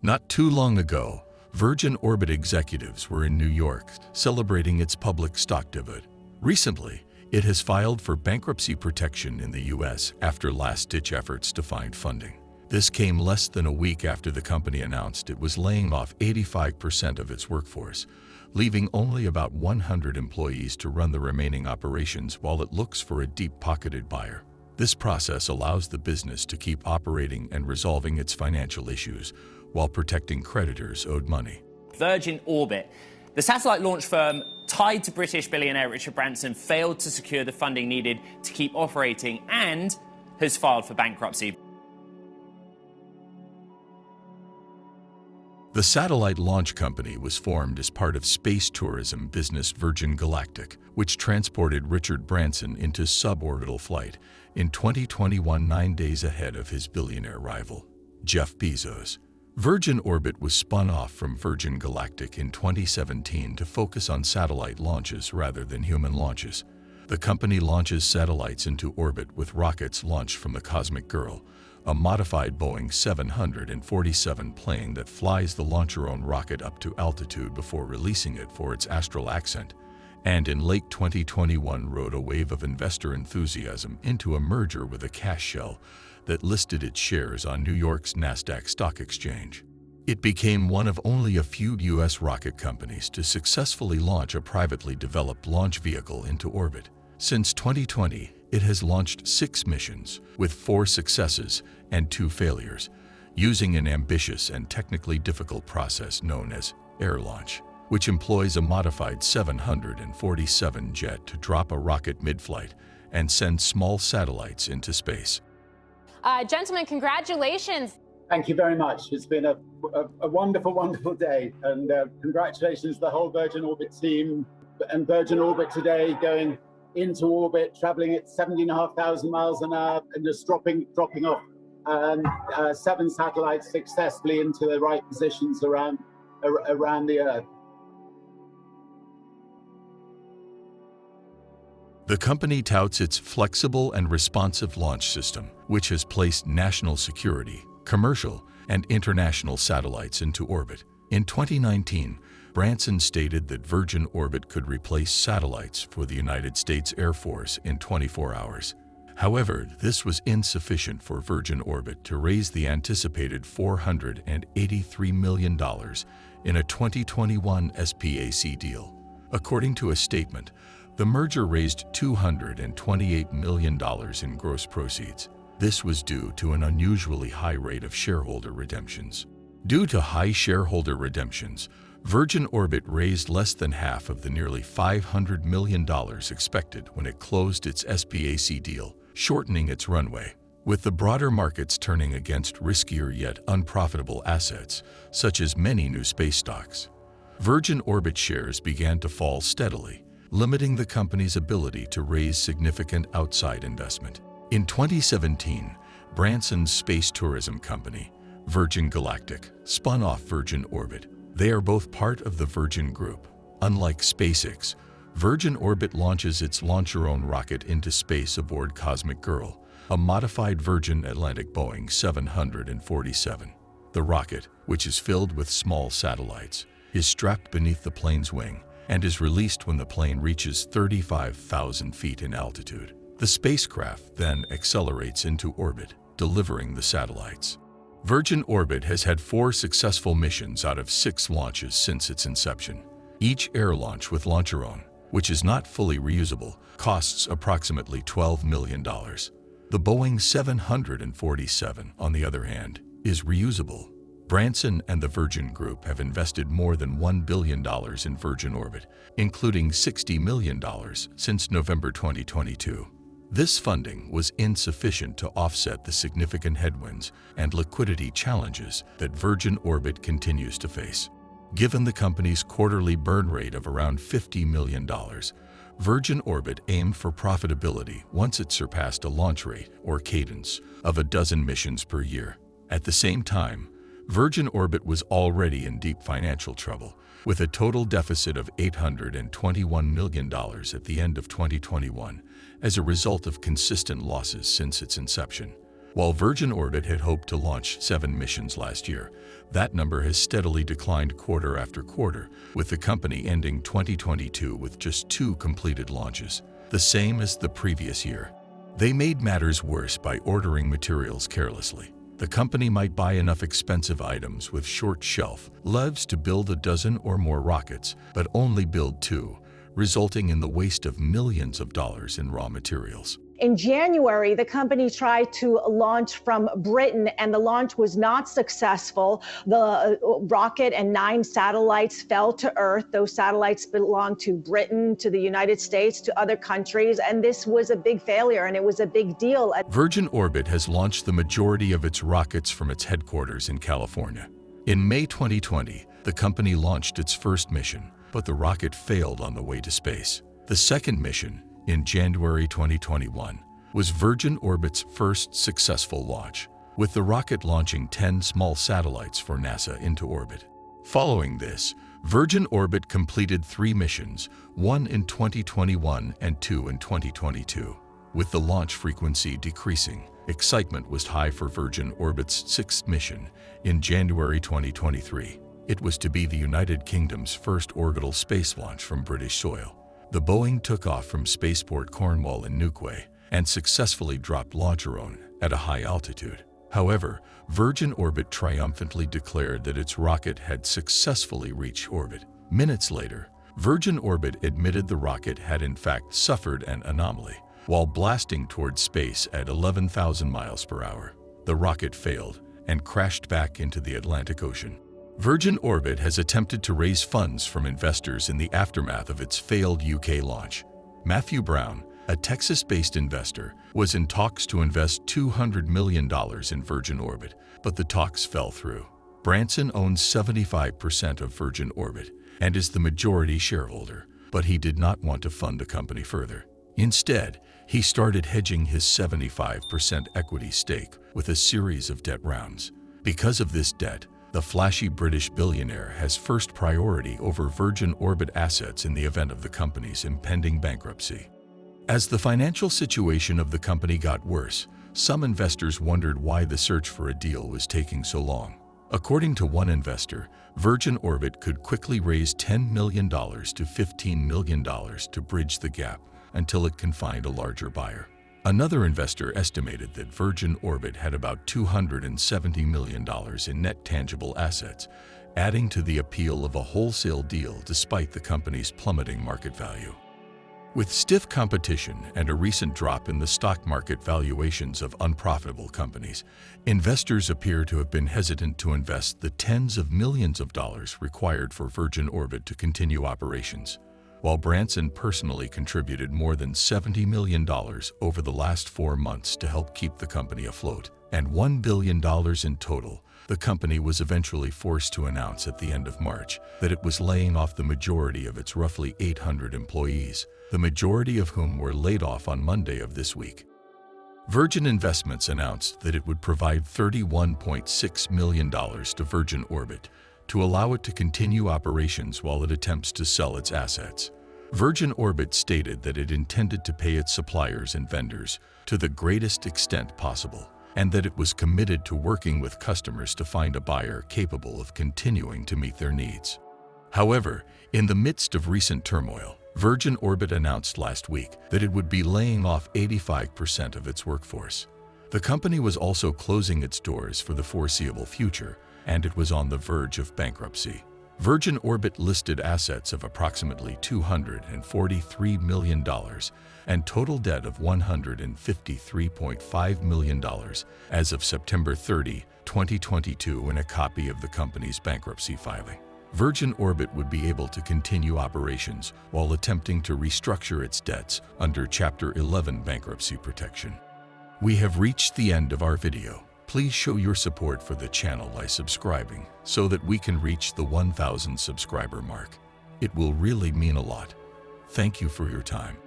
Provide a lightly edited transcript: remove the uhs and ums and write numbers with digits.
Not too long ago, Virgin Orbit executives were in New York celebrating its public stock dividend. Recently, it has filed for bankruptcy protection in the U.S. after last-ditch efforts to find funding. This came less than a week after the company announced it was laying off 85% of its workforce, leaving only about 100 employees to run the remaining operations while it looks for a deep-pocketed buyer. This process allows the business to keep operating and resolving its financial issues while protecting creditors owed money. Virgin Orbit, the satellite launch firm tied to British billionaire Richard Branson, failed to secure the funding needed to keep operating and has filed for bankruptcy. The satellite launch company was formed as part of space tourism business Virgin Galactic, which transported Richard Branson into sub-orbital flight in 2021, 9 days ahead of his billionaire rival, Jeff Bezos. Virgin Orbit was spun off from Virgin Galactic in 2017 to focus on satellite launches rather than human launches. The company launches satellites into orbit with rockets launched from the Cosmic Girl, a modified Boeing 747 plane that flies the LauncherOne rocket up to altitude before releasing it for its astral ascent, and in late 2021 rode a wave of investor enthusiasm into a merger with a cash shell that listed its shares on New York's Nasdaq stock exchange. It became one of only a few U.S. rocket companies to successfully launch a privately developed launch vehicle into orbit. Since 2020, it has launched 6 missions, with 4 successes and 2 failures, using an ambitious and technically difficult process known as air launch, which employs a modified 747 jet to drop a rocket mid-flight and send small satellites into space. Gentlemen, congratulations. Thank you very much. It's been a wonderful, wonderful day. And congratulations to the whole Virgin Orbit team and Virgin Orbit today going into orbit, traveling at 17,500 miles an hour and just dropping off 7 satellites successfully into the right positions around the Earth. The company touts its flexible and responsive launch system, which has placed national security, commercial, and international satellites into orbit. In 2019, Branson stated that Virgin Orbit could replace satellites for the United States Air Force in 24 hours. However, this was insufficient for Virgin Orbit to raise the anticipated $483 million in a 2021 SPAC deal. According to a statement, the merger raised $228 million in gross proceeds. This was due to an unusually high rate of shareholder redemptions. Due to high shareholder redemptions, Virgin Orbit raised less than half of the nearly $500 million expected when it closed its SPAC deal, shortening its runway. With the broader markets turning against riskier yet unprofitable assets, such as many new space stocks, Virgin Orbit shares began to fall steadily, limiting the company's ability to raise significant outside investment. In 2017, Branson's space tourism company, Virgin Galactic, spun off Virgin Orbit. They are both part of the Virgin Group. Unlike SpaceX, Virgin Orbit launches its LauncherOne rocket into space aboard Cosmic Girl, a modified Virgin Atlantic Boeing 747. The rocket, which is filled with small satellites, is strapped beneath the plane's wing and is released when the plane reaches 35,000 feet in altitude. The spacecraft then accelerates into orbit, delivering the satellites. Virgin Orbit has had 4 successful missions out of 6 launches since its inception. Each air launch with LauncherOne, which is not fully reusable, costs approximately $12 million. The Boeing 747, on the other hand, is reusable. Branson and the Virgin Group have invested more than $1 billion in Virgin Orbit, including $60 million since November 2022. This funding was insufficient to offset the significant headwinds and liquidity challenges that Virgin Orbit continues to face. Given the company's quarterly burn rate of around $50 million, Virgin Orbit aimed for profitability once it surpassed a launch rate, or cadence, of a dozen missions per year. At the same time, Virgin Orbit was already in deep financial trouble, with a total deficit of $821 million at the end of 2021 as a result of consistent losses since its inception. While Virgin Orbit had hoped to launch 7 missions last year, that number has steadily declined quarter after quarter, with the company ending 2022 with just 2 completed launches, the same as the previous year. They made matters worse by ordering materials carelessly. The company might buy enough expensive items with short shelf lives to build a dozen or more rockets, but only build 2, resulting in the waste of millions of dollars in raw materials. In January, the company tried to launch from Britain, and the launch was not successful. The rocket and 9 satellites fell to Earth. Those satellites belonged to Britain, to the United States, to other countries, and this was a big failure, and it was a big deal. Virgin Orbit has launched the majority of its rockets from its headquarters in California. In May 2020, the company launched its first mission, but the rocket failed on the way to space. The second mission, in January 2021, was Virgin Orbit's first successful launch, with the rocket launching 10 small satellites for NASA into orbit. Following this, Virgin Orbit completed 3 missions, 1 in 2021 and 2 in 2022. With the launch frequency decreasing, excitement was high for Virgin Orbit's 6th mission in January 2023. It was to be the United Kingdom's first orbital space launch from British soil. The Boeing took off from Spaceport Cornwall in Newquay and successfully dropped LauncherOne at a high altitude. However, Virgin Orbit triumphantly declared that its rocket had successfully reached orbit. Minutes later, Virgin Orbit admitted the rocket had in fact suffered an anomaly. While blasting towards space at 11,000 miles per hour, the rocket failed and crashed back into the Atlantic Ocean. Virgin Orbit has attempted to raise funds from investors in the aftermath of its failed UK launch. Matthew Brown, a Texas-based investor, was in talks to invest $200 million in Virgin Orbit, but the talks fell through. Branson owns 75% of Virgin Orbit and is the majority shareholder, but he did not want to fund the company further. Instead, he started hedging his 75% equity stake with a series of debt rounds. Because of this debt, the flashy British billionaire has first priority over Virgin Orbit assets in the event of the company's impending bankruptcy. As the financial situation of the company got worse, some investors wondered why the search for a deal was taking so long. According to one investor, Virgin Orbit could quickly raise $10 million to $15 million to bridge the gap until it can find a larger buyer. Another investor estimated that Virgin Orbit had about $270 million in net tangible assets, adding to the appeal of a wholesale deal despite the company's plummeting market value. With stiff competition and a recent drop in the stock market valuations of unprofitable companies, investors appear to have been hesitant to invest the tens of millions of dollars required for Virgin Orbit to continue operations. While Branson personally contributed more than $70 million over the last 4 months to help keep the company afloat, and $1 billion in total, the company was eventually forced to announce at the end of March that it was laying off the majority of its roughly 800 employees, the majority of whom were laid off on Monday of this week. Virgin Investments announced that it would provide $31.6 million to Virgin Orbit to allow it to continue operations while it attempts to sell its assets. Virgin Orbit stated that it intended to pay its suppliers and vendors to the greatest extent possible, and that it was committed to working with customers to find a buyer capable of continuing to meet their needs. However, in the midst of recent turmoil, Virgin Orbit announced last week that it would be laying off 85% of its workforce. The company was also closing its doors for the foreseeable future, and it was on the verge of bankruptcy. Virgin Orbit listed assets of approximately $243 million and total debt of $153.5 million as of September 30, 2022 in a copy of the company's bankruptcy filing. Virgin Orbit would be able to continue operations while attempting to restructure its debts under Chapter 11 bankruptcy protection. We have reached the end of our video. Please show your support for the channel by subscribing so that we can reach the 1,000 subscriber mark. It will really mean a lot. Thank you for your time.